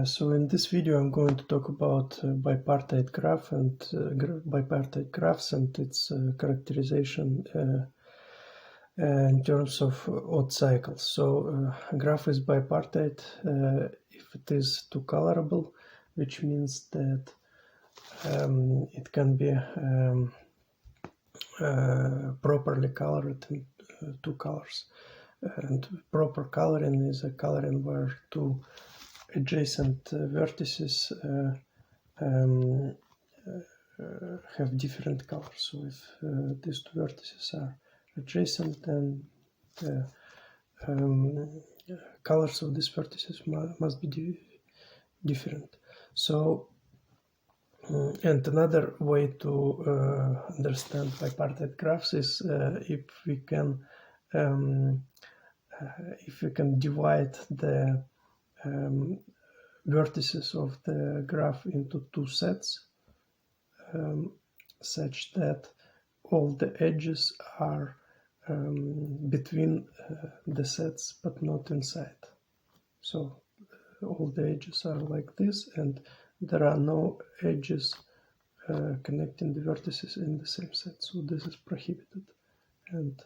So in this video I'm going to talk about bipartite graph and bipartite graphs and its characterization in terms of odd cycles. So a graph is bipartite if it is two-colorable, which means that it can be properly colored in two colors. And proper coloring is a coloring where two adjacent vertices have different colors. So if these two vertices are adjacent, then the colors of these vertices must be different. So and another way to understand bipartite graphs is if we can divide the vertices of the graph into two sets, such that all the edges are between the sets but not inside. So all the edges are like this, and there are no edges connecting the vertices in the same set. So this is prohibited, and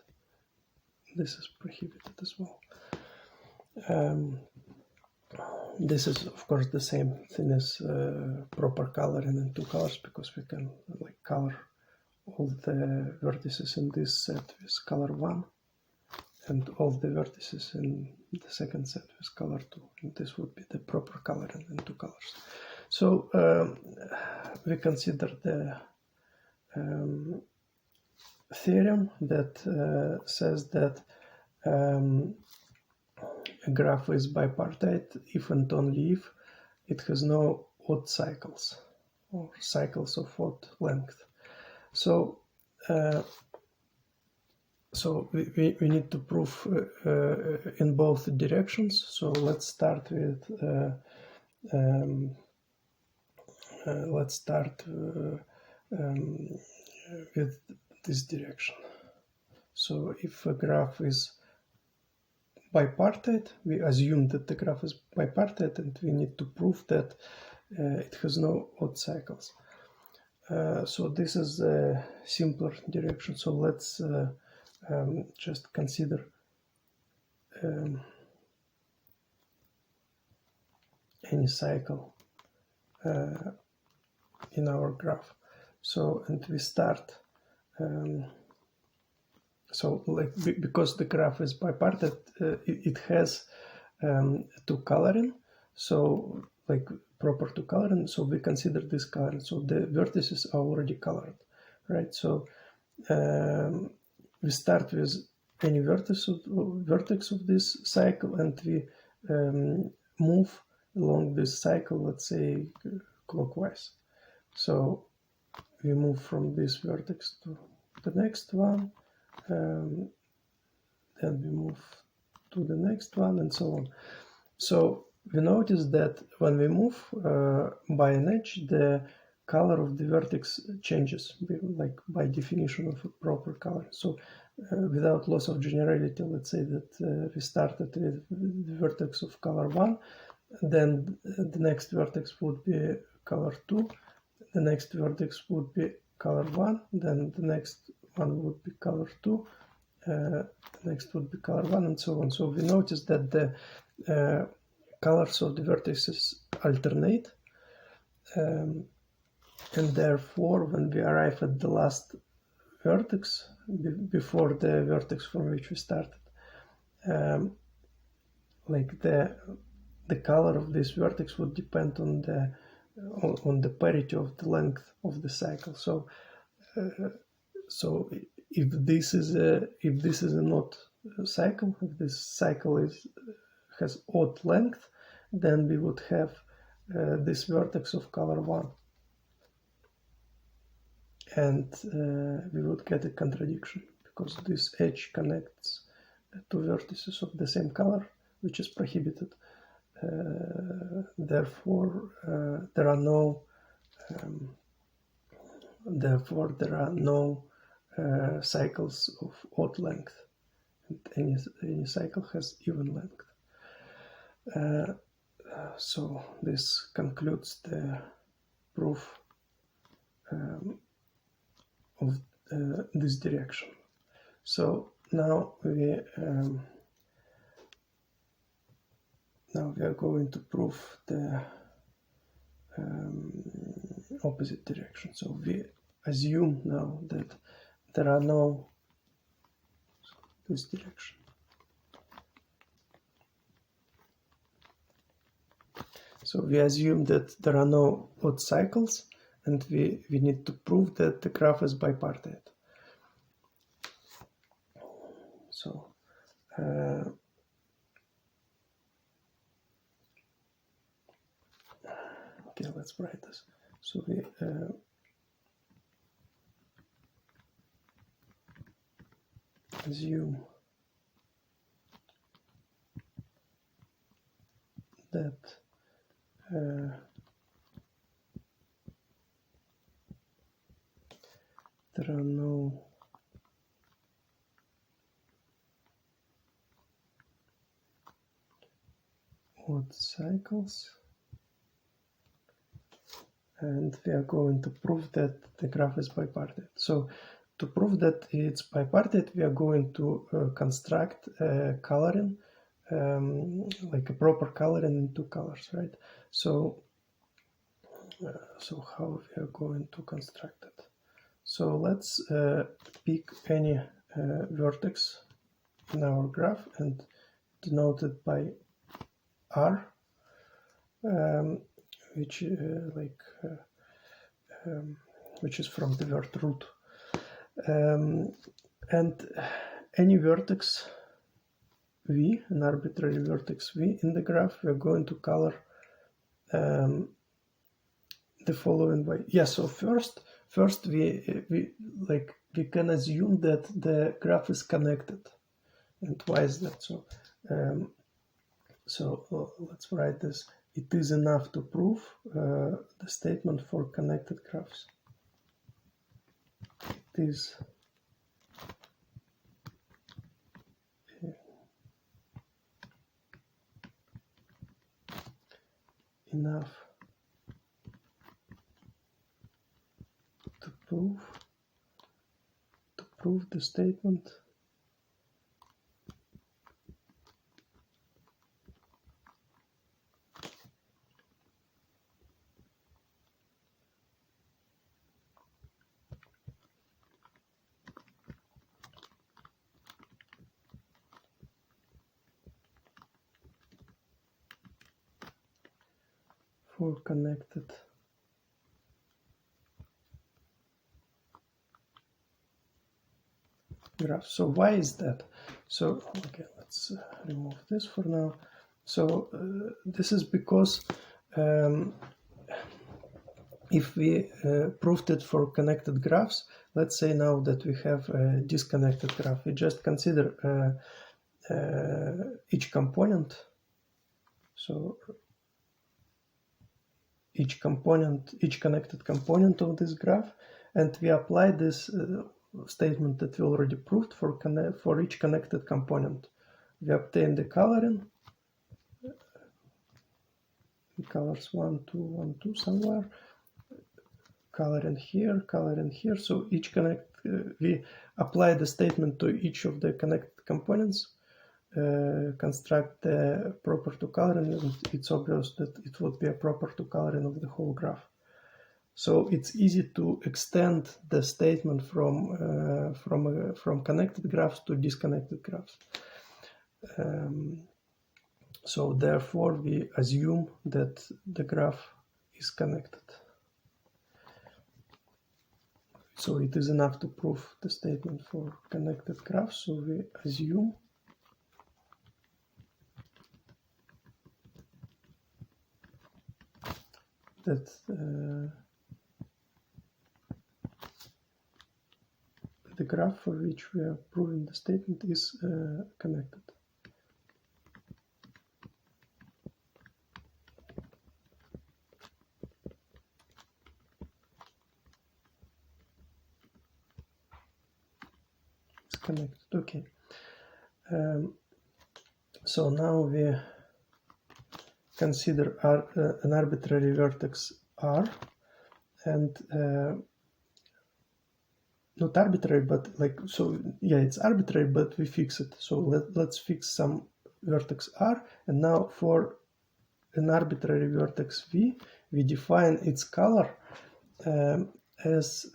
this is prohibited as well. This is of course the same thing as proper coloring in two colors, because we can color all the vertices in this set with color 1 and all the vertices in the second set with color 2, and this would be the proper coloring in two colors. So we consider the theorem that says that a graph is bipartite if and only if it has no odd cycles or cycles of odd length. So we need to prove in both directions. So let's start with with this direction. So if a graph is bipartite, we assume that the graph is bipartite, and we need to prove that it has no odd cycles. So this is a simpler direction. So let's just consider any cycle in our graph. So, and we start because the graph is bipartite, it has two coloring, so proper two coloring, so we consider this coloring. So the vertices are already colored, right? So we start with any vertex of this cycle, and we move along this cycle, let's say clockwise. So we move from this vertex to the next one, then we move to the next one, and so on. So we notice that when we move by an edge, the color of the vertex changes, by definition of a proper color. So without loss of generality, let's say that we started with the vertex of color 1, then the next vertex would be color 2, the next vertex would be color 1, then the next one would be color 2, the next would be color 1, and so on. So we notice that the colors of the vertices alternate, and therefore when we arrive at the last vertex, before the vertex from which we started, the color of this vertex would depend on the parity of the length of the cycle. So if this is an odd cycle, if this cycle has odd length, then we would have this vertex of color 1, and we would get a contradiction, because this edge connects two vertices of the same color, which is prohibited. Therefore there are no cycles of odd length, and any cycle has even length. So this concludes the proof of this direction. So now we are going to prove the opposite direction. So we assume now that there are no this direction. So we assume that there are no odd cycles, and we need to prove that the graph is bipartite. So okay, let's write this. So we assume that there are no odd cycles, and we are going to prove that the graph is bipartite. So to prove that it's bipartite, we are going to construct coloring, like a proper coloring in two colors, right? So how we are going to construct it? So let's pick any vertex in our graph and denote it by R, which is from the word root, and any vertex V, an arbitrary vertex V in the graph, we are going to color the following way. Yeah. So first we can assume that the graph is connected. And why is that so? Let's write this. It is enough to prove the statement for connected graphs. It is enough to prove the statement for connected graph. So why is that? So okay, let's remove this for now. So this is because if we proved it for connected graphs, let's say now that we have a disconnected graph, we just consider each component. So each connected component of this graph, and we apply this statement that we already proved for each connected component. We obtain the coloring, colors 1, 2, 1, 2 somewhere, coloring here. So each we apply the statement to each of the connected components, construct the proper to coloring, and it's obvious that it would be a proper to coloring of the whole graph. So it's easy to extend the statement from connected graphs to disconnected graphs. So therefore we assume that the graph is connected. So it is enough to prove the statement for connected graphs. So we assume that the graph for which we are proving the statement is connected. It's connected. Okay. So now we consider an arbitrary vertex R, and not arbitrary, but like, so yeah, it's arbitrary, but we fix it. So let's fix some vertex R, and now for an arbitrary vertex V, we define its color as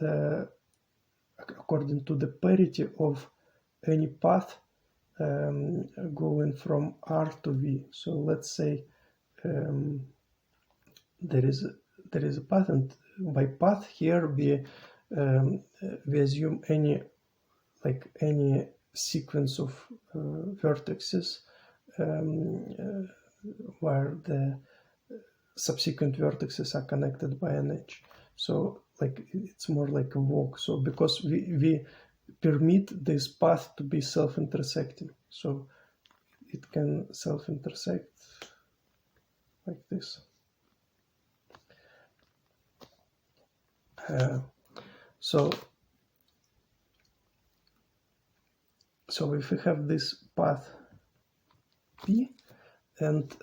according to the parity of any path going from R to V. So let's say there is a path, and by path here we assume any sequence of vertices where the subsequent vertices are connected by an edge. So like it's more like a walk. So because we permit this path to be self-intersecting, so it can self-intersect like this. So if we have this path P, and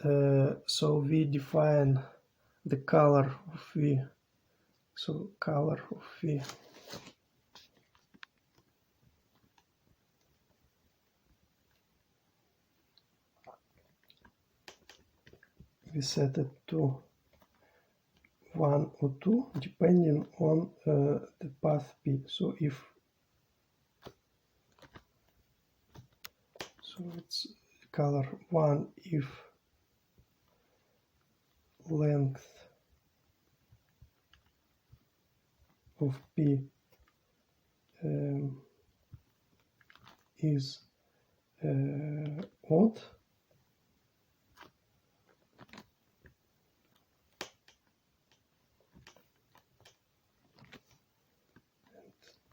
so we define the color of V. So color of V we set it to 1 or 2 depending on the path P. So it's color 1 if length of P is odd, and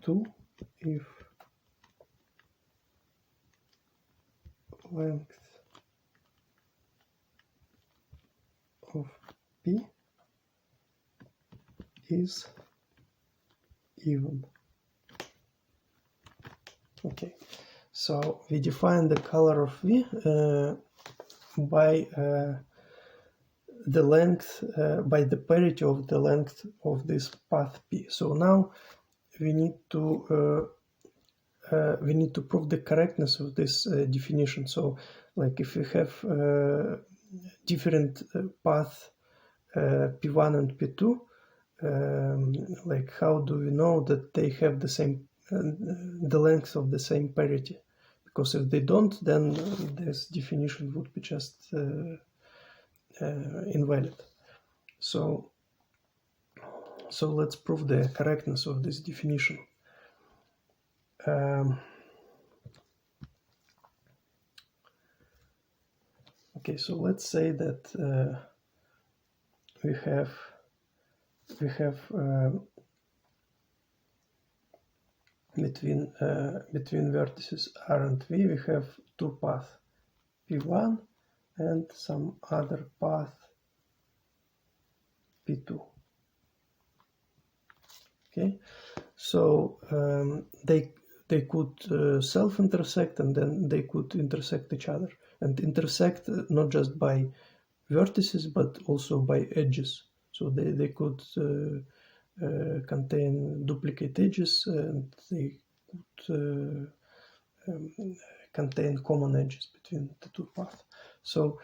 2 if length of P is even. Okay, so we define the color of V by the length, by the parity of the length of this path P. So now we need to prove the correctness of this definition. So like if we have different path P1 and P2, like how do we know that they have the same the length of the same parity? Because if they don't, then this definition would be just invalid. So let's prove the correctness of this definition. Okay, so let's say that we have between vertices R and V, we have two paths, P1 and some other path P2. Okay, so they could self-intersect, and then they could intersect each other, and intersect not just by vertices but also by edges. So they could contain duplicate edges, and they could contain common edges between the two paths. So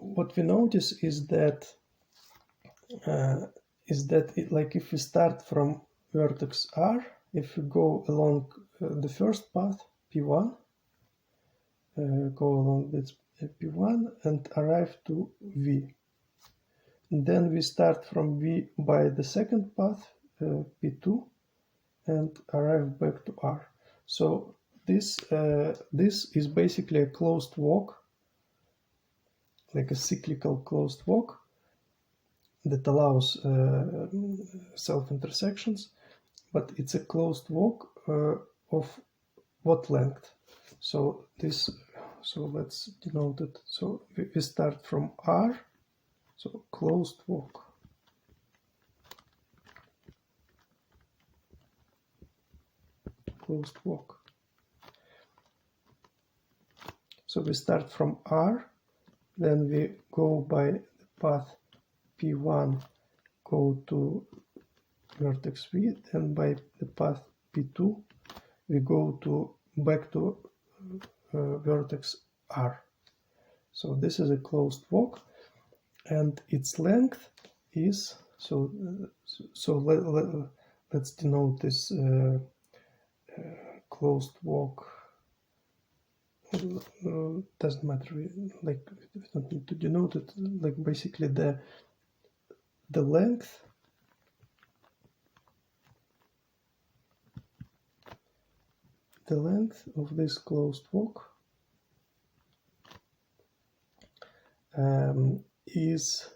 what we notice is that like if we start from vertex R, if we go along the first path P1, go along with P1 and arrive to V. And then we start from V by the second path P2 and arrive back to R. So this is basically a closed walk, like a cyclical closed walk that allows self-intersections, but it's a closed walk of what length? So let's denote it. So we start from R, so closed walk. So we start from R, then we go by the path P1, go to vertex V, and by the path P2 we go back to vertex R. So this is a closed walk, and its length is let's denote this closed walk. Doesn't matter, like we don't need to denote it. Like basically the length of this closed walk is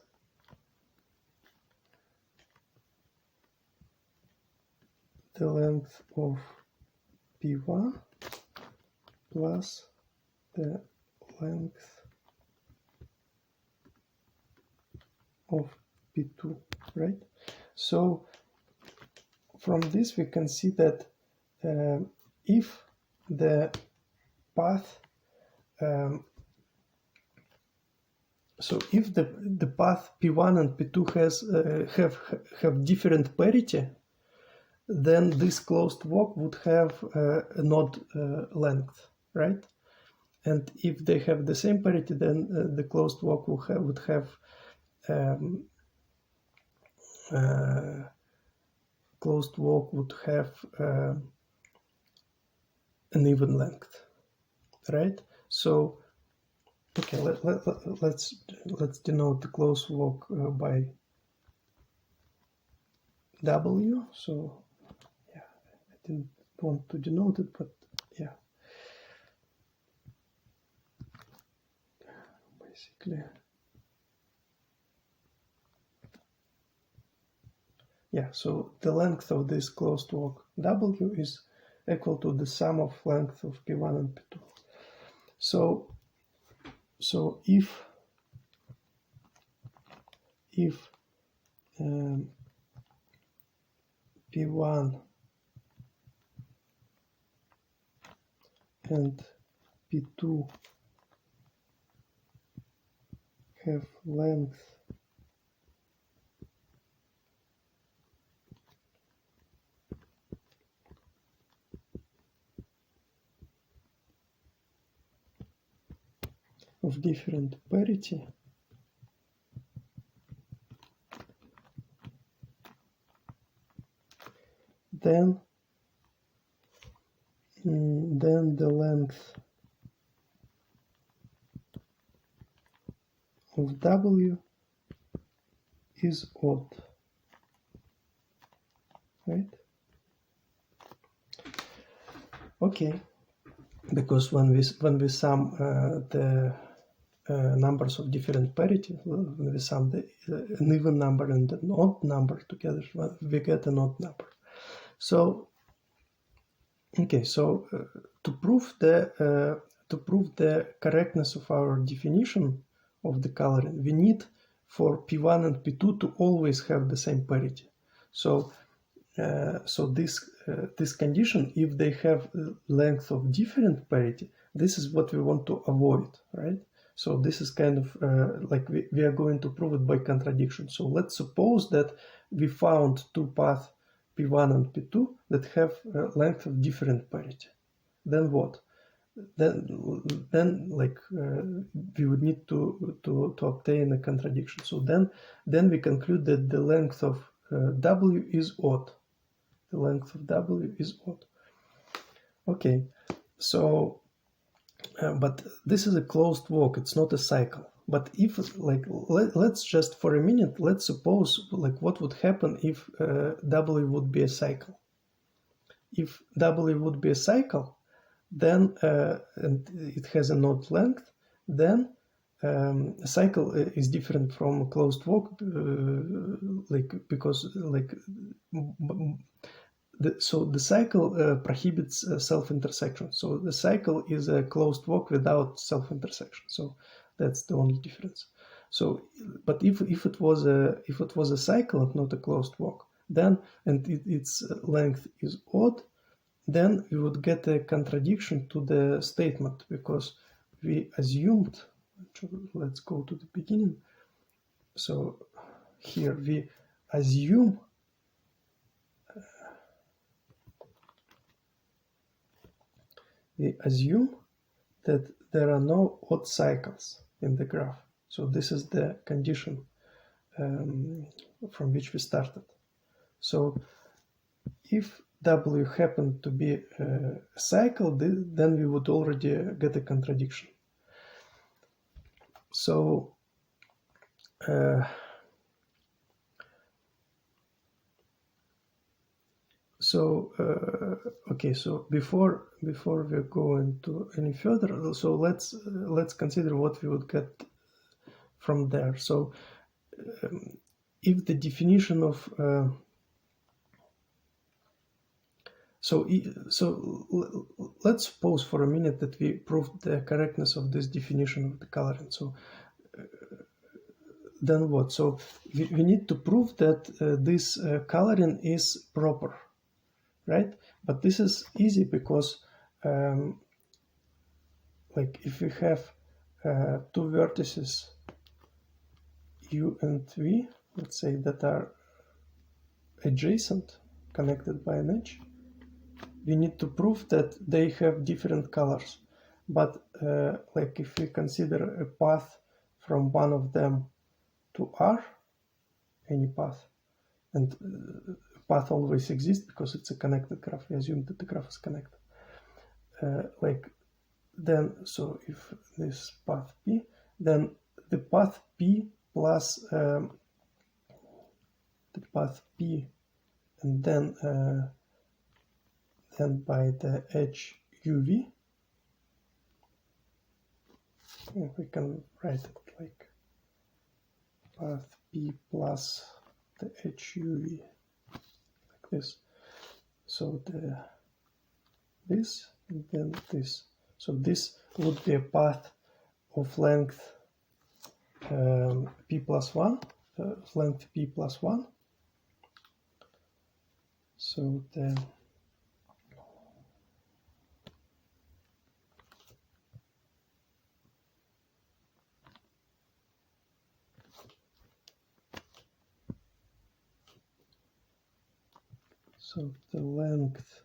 the length of P1 plus the length of P2, right? So from this we can see that if the path so if the path P1 and P2 have different parity, then this closed walk would have a node length, right? And if they have the same parity, then the closed walk would have closed walk would have an even length, right? So okay, let's denote the closed walk by W. So yeah, I didn't want to denote it, but yeah, basically, yeah. So the length of this closed walk W is equal to the sum of length of P1 and P2. So if P1 and P2 have length of different parity, then the length of W is odd, right? Okay, because when we sum the numbers of different parity, when we sum an even number and an odd number together, we get an odd number. So okay, so to prove the correctness of our definition of the coloring, we need for P1 and P2 to always have the same parity. So this condition, if they have length of different parity, this is what we want to avoid, right? So this is kind of like we are going to prove it by contradiction. So let's suppose that we found two paths P1 and P2 that have length of different parity. Then what? Then like we would need to obtain a contradiction. So then we conclude that the length of W is odd. The length of W is odd. Okay, so but this is a closed walk, it's not a cycle. But if like let's just for a minute, let's suppose like what would happen if W would be a cycle. If W would be a cycle, then and it has a node length, then a cycle is different from a closed walk, like because like so the cycle prohibits self-intersection. So the cycle is a closed walk without self-intersection. So that's the only difference. So, but if it was a cycle and not a closed walk, then and its length is odd, then we would get a contradiction to the statement, because we assumed, let's go to the beginning. So here we assume that there are no odd cycles in the graph. So this is the condition from which we started. So if W happened to be a cycle, then we would already get a contradiction. So okay, so before we go into any further, so let's consider what we would get from there. So if the definition of so let's suppose for a minute that we proved the correctness of this definition of the coloring. So then what? So we need to prove that this coloring is proper, right? But this is easy because like if we have two vertices U and V, let's say, that are adjacent, connected by an edge, we need to prove that they have different colors. But like if we consider a path from one of them to R, any path, and path always exists because it's a connected graph, we assume that the graph is connected. Like then, so if this path P, then the path P plus the path P, and then by the edge UV, we can write it like path P plus the edge UV, like this. So this and then this. So this would be a path of length P plus 1, length P plus 1. So then the length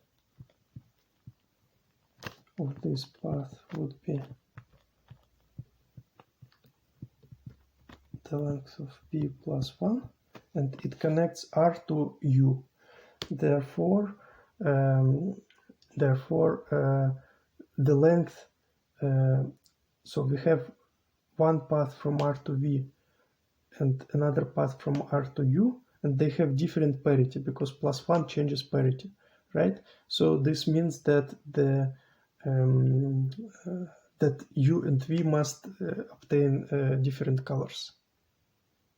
of this path would be the length of P plus 1, and it connects R to U. Therefore, the length, so we have one path from R to V and another path from R to U, and they have different parity because plus 1 changes parity, right? So this means that that U and V must obtain different colors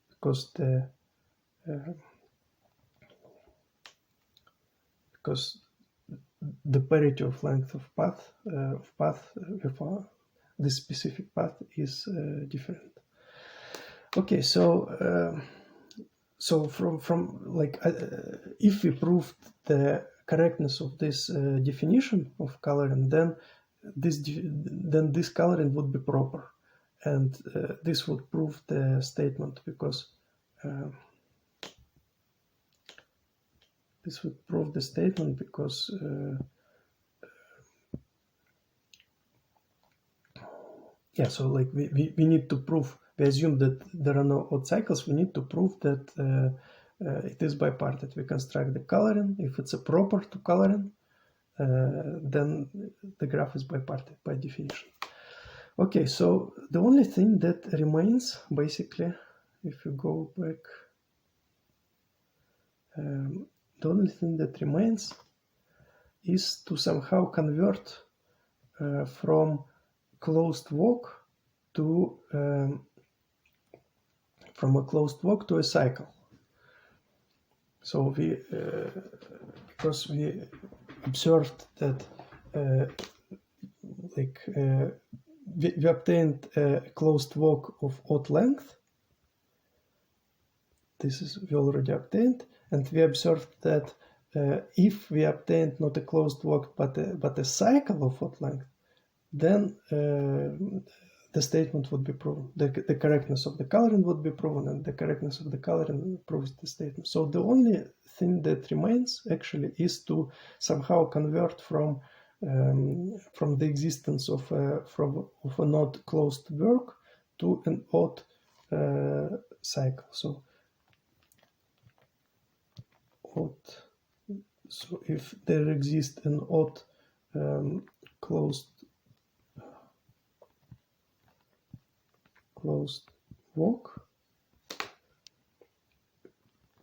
because the parity of length of path this specific path is different. Okay, so from like if we proved the correctness of this definition of coloring, then this coloring would be proper, and this would prove the statement because this would prove the statement because yeah, so like we need to prove, we assume that there are no odd cycles, we need to prove that it is bipartite. We construct the coloring. If it's a proper to coloring, then the graph is bipartite by definition. Okay, so the only thing that remains, basically, if you go back, the only thing that remains is to somehow convert from closed walk to from a closed walk to a cycle. So we because we observed that we obtained a closed walk of odd length. This is we already obtained, and we observed that if we obtained not a closed walk but a cycle of odd length, then the statement would be proven. The correctness of the coloring would be proven, and the correctness of the coloring proves the statement. So the only thing that remains actually is to somehow convert from the existence of a not closed work to an odd cycle. So if there exists an odd closed walk,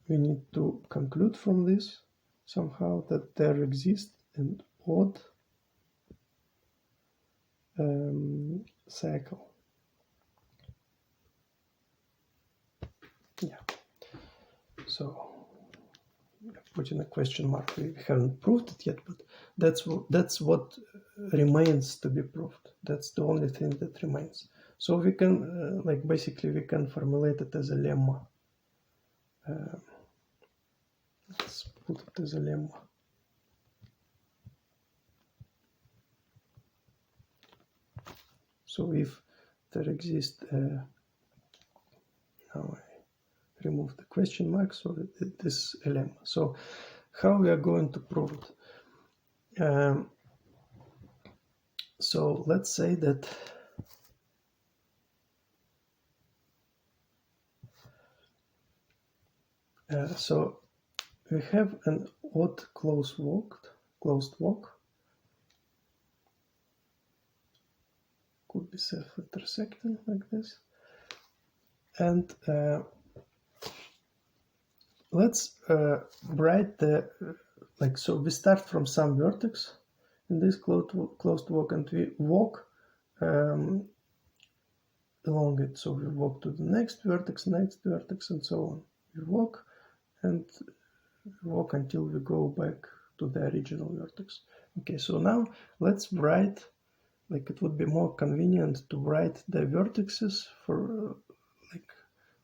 we need to conclude from this somehow that there exists an odd cycle. Yeah. So putting a question mark, we haven't proved it yet, but that's what remains to be proved. That's the only thing that remains. So we can basically we can formulate it as a lemma. Let's put it as a lemma. So if there exists, now I remove the question mark, so that this lemma. So how we are going to prove it? So let's say that so we have an odd closed walk, could be self-intersecting like this, and let's write the so we start from some vertex in this closed walk, and we walk along it. So we walk to the next vertex, and so on. We walk and walk until we go back to the original vertex. Okay, so now let's write, it would be more convenient to write the vertices for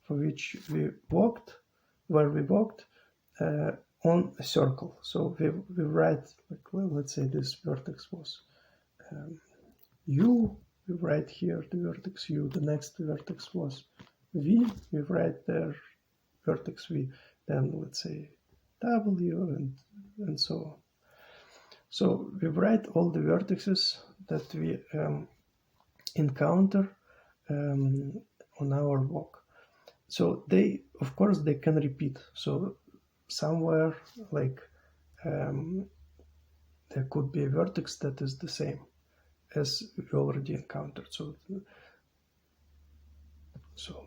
which we walked, where we walked on a circle. So we write, let's say this vertex was U. We write here the vertex U. The next vertex was V. We write there vertex V. Then let's say W and so on. So we write all the vertices that we encounter on our walk. So they, of course, they can repeat. So somewhere there could be a vertex that is the same as we already encountered. So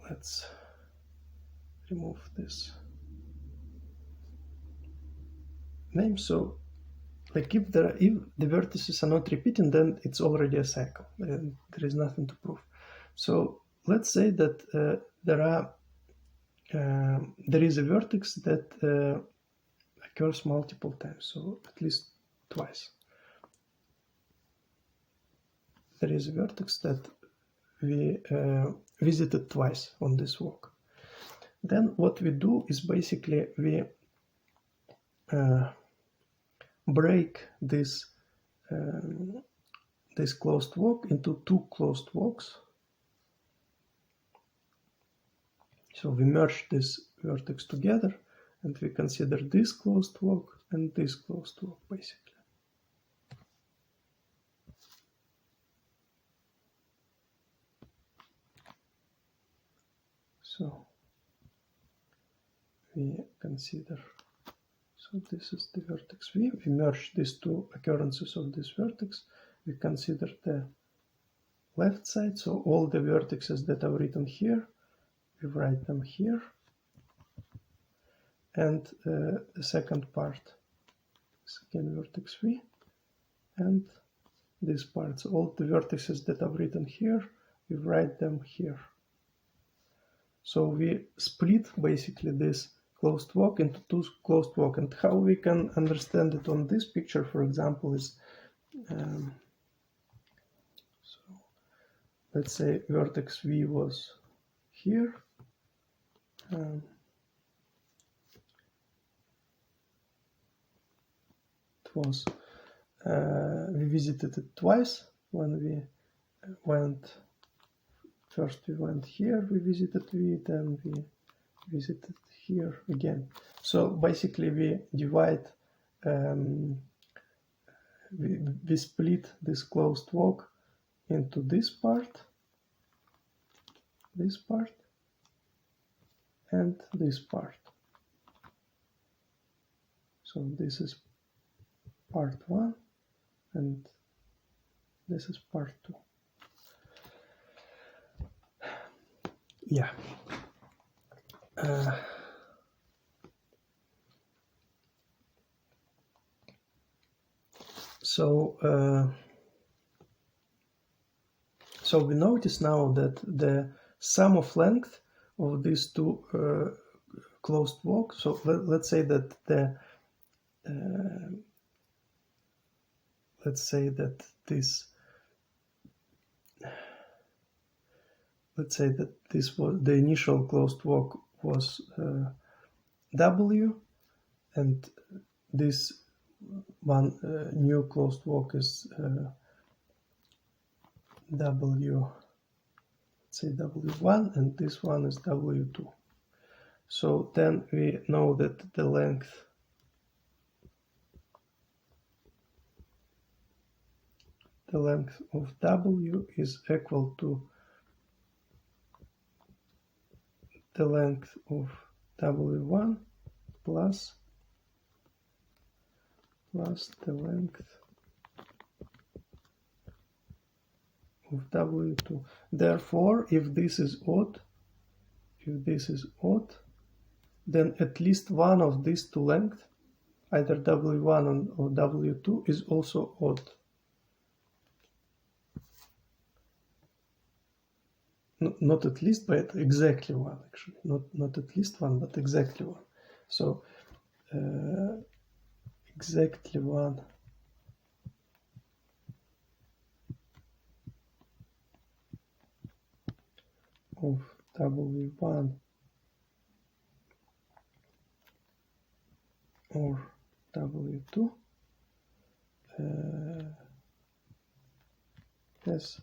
let's remove this name. So if the vertices are not repeating, then it's already a cycle, and there is nothing to prove. So let's say that there is a vertex that occurs multiple times, so at least twice. There is a vertex that we visited twice on this walk. Then what we do is basically we break this closed walk into two closed walks. So we merge this vertex together, and we consider this closed walk and this closed walk, basically. So we consider, so this is the vertex V. We merge these two occurrences of this vertex. We consider the left side, so all the vertices that are written here, we write them here. And the second part is again vertex V, and this part, so all the vertices that are written here, we write them here. So we split basically this closed walk into two closed walk, and how we can understand it on this picture, for example, is so let's say vertex V was here. We visited it twice, when we went, first we went here, we visited V, then we visited here again. So basically we divide, we split this closed walk into this part, and this part. So this is part 1 and this is part 2. Yeah. So we notice now that the sum of length of these two closed walks. So let's say that the this was the initial closed walk was W, and this one new closed walk is W, let's say W1, and this one is W2. So then we know that the length of W is equal to the length of W1 plus the length of W2. Therefore, if this is odd, then at least one of these two lengths, either W1 or W2, is also odd. Not at least, but exactly one, actually. Not at least one, but exactly one. So exactly one of W1 or W2 has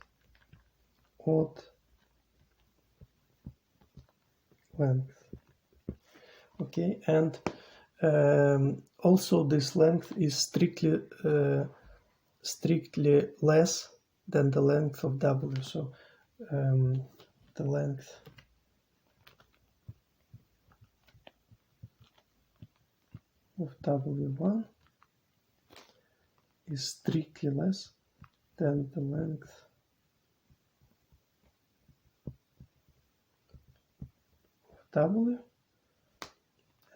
odd length. Okay, and also this length is strictly less than the length of W. So the length of W1 is strictly less than the length of W,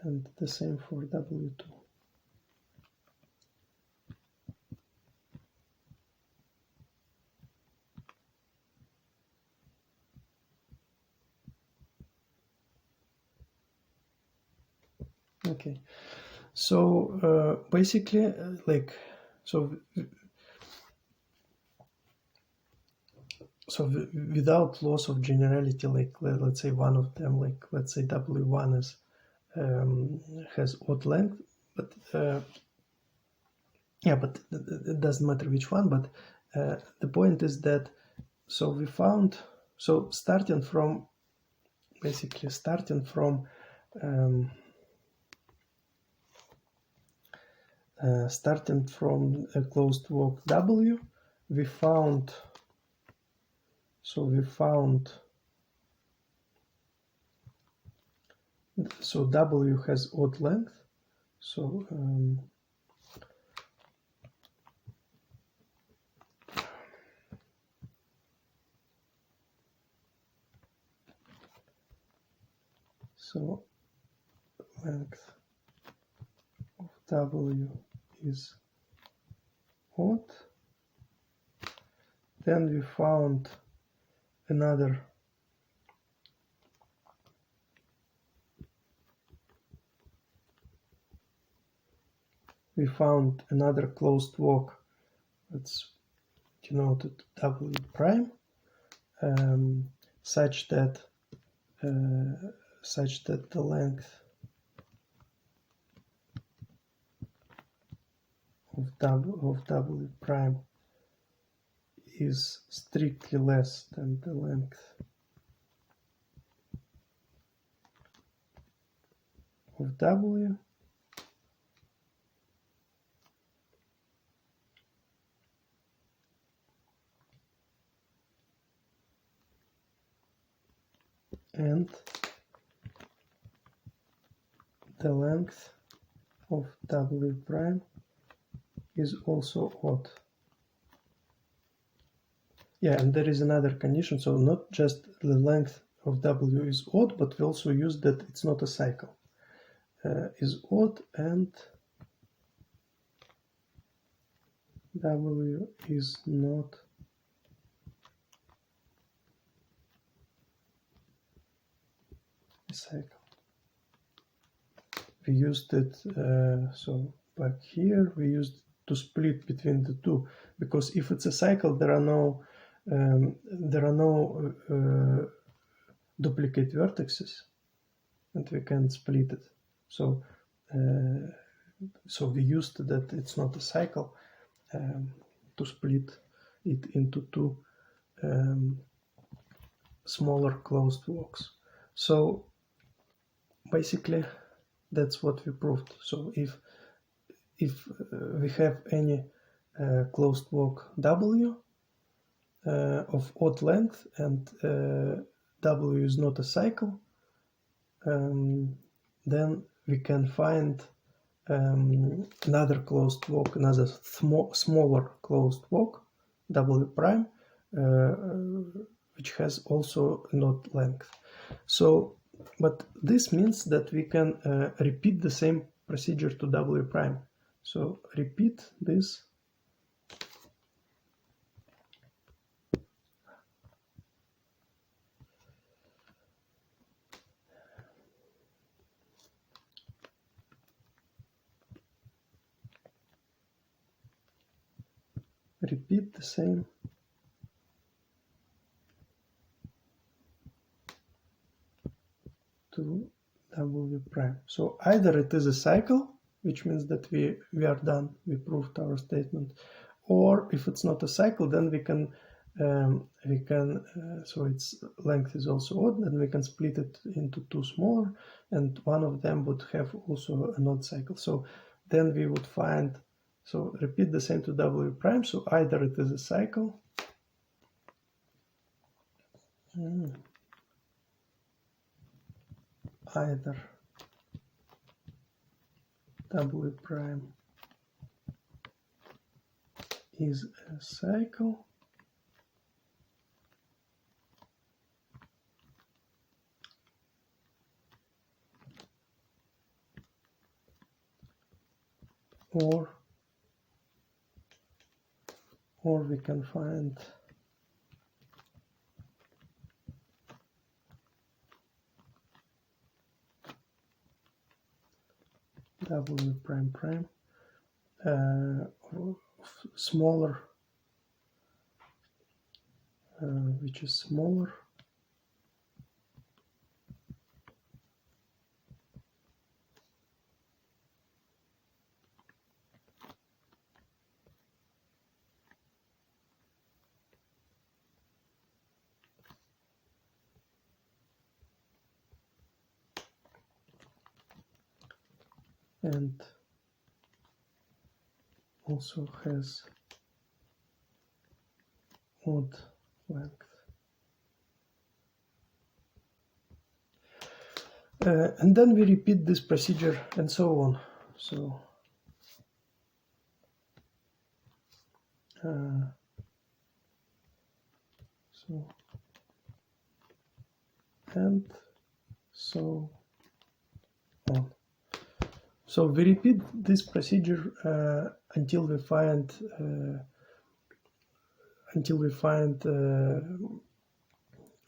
and the same for W2. Okay, so basically, without loss of generality, like let's say one of them, like let's say W1 is has odd length, but yeah, but it doesn't matter which one. But the point is that we found, starting from a closed walk W, we found W has odd length. So length of W is odd. Then we found another closed walk that's denoted W prime, such that the length of W prime is strictly less than the length of W, and the length of W prime is also odd. Yeah, and there is another condition, so not just the length of W is odd, but we also use that it's not a cycle. Is odd and W is not a cycle. We used it, so back here we used to split between the two, because if it's a cycle, there are no duplicate vertices, and we can split it. So so we used that it's not a cycle to split it into two smaller closed walks. So basically that's what we proved. So if we have any closed walk W of odd length and W is not a cycle, then we can find another closed walk, another smaller closed walk, W prime, which has also not length. So, but this means that we can repeat the same procedure to W prime. So repeat this. Repeat the same to W prime. So either it is a cycle, which means that we are done, we proved our statement, or if it's not a cycle, then we can so its length is also odd, and we can split it into two smaller, and one of them would have also an odd cycle. So then we would find, so repeat the same to W prime, so either it is a cycle, either W prime is a cycle, or we can find W prime prime smaller, which is smaller and also has odd length. And then we repeat this procedure and so on. So and so on. So we repeat this procedure until we find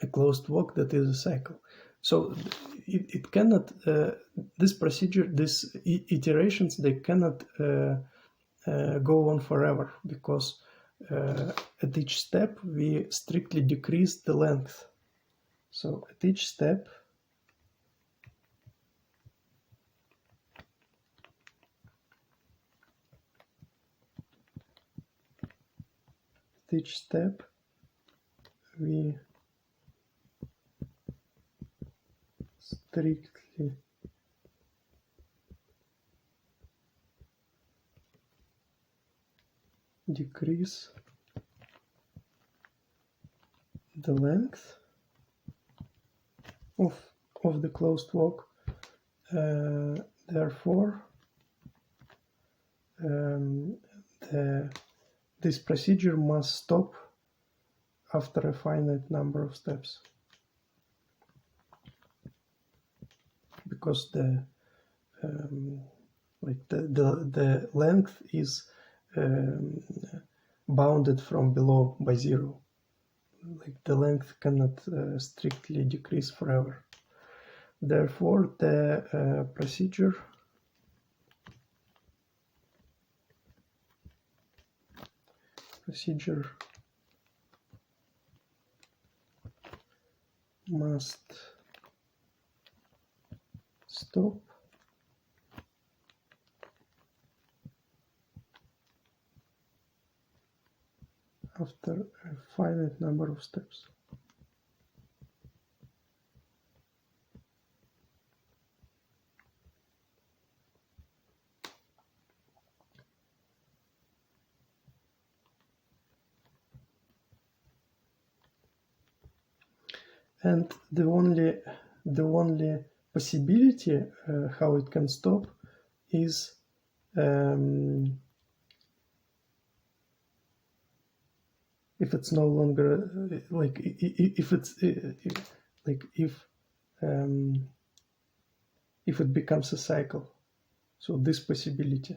a closed walk that is a cycle. So it cannot, this procedure, these iterations, they cannot go on forever, because at each step we strictly decrease the length. So at each step each step we strictly decrease the length of the closed walk. Therefore, this procedure must stop after a finite number of steps, because the length is bounded from below by 0. Like the length cannot strictly decrease forever. Therefore, the procedure must stop after a finite number of steps. And the only possibility how it can stop is if it's no longer if it becomes a cycle. So this possibility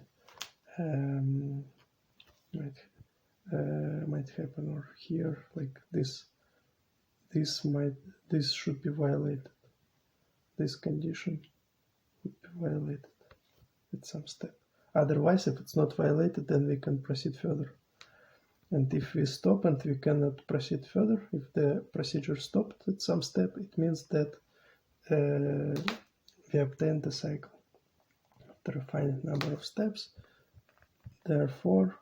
might happen, or here, like this should be violated. This condition would be violated at some step. Otherwise, if it's not violated, then we can proceed further. And if we stop and we cannot proceed further, if the procedure stopped at some step, it means that we obtained the cycle after a finite number of steps. Therefore,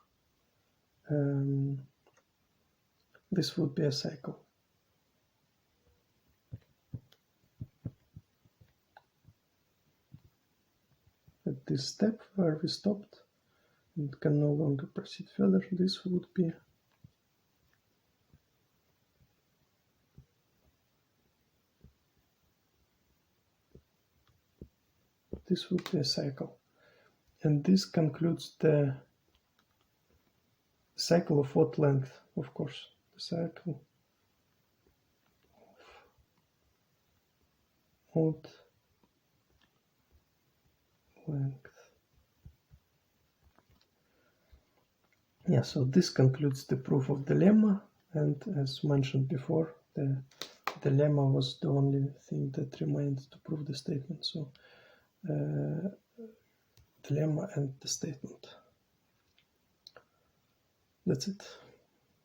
this would be a cycle. At this step where we stopped and can no longer proceed further, this would be a cycle. And this concludes the cycle of what length? Of course, the cycle of what length. Yeah, so this concludes the proof of the lemma, and as mentioned before, the lemma was the only thing that remained to prove the statement. So the lemma and the statement. That's it.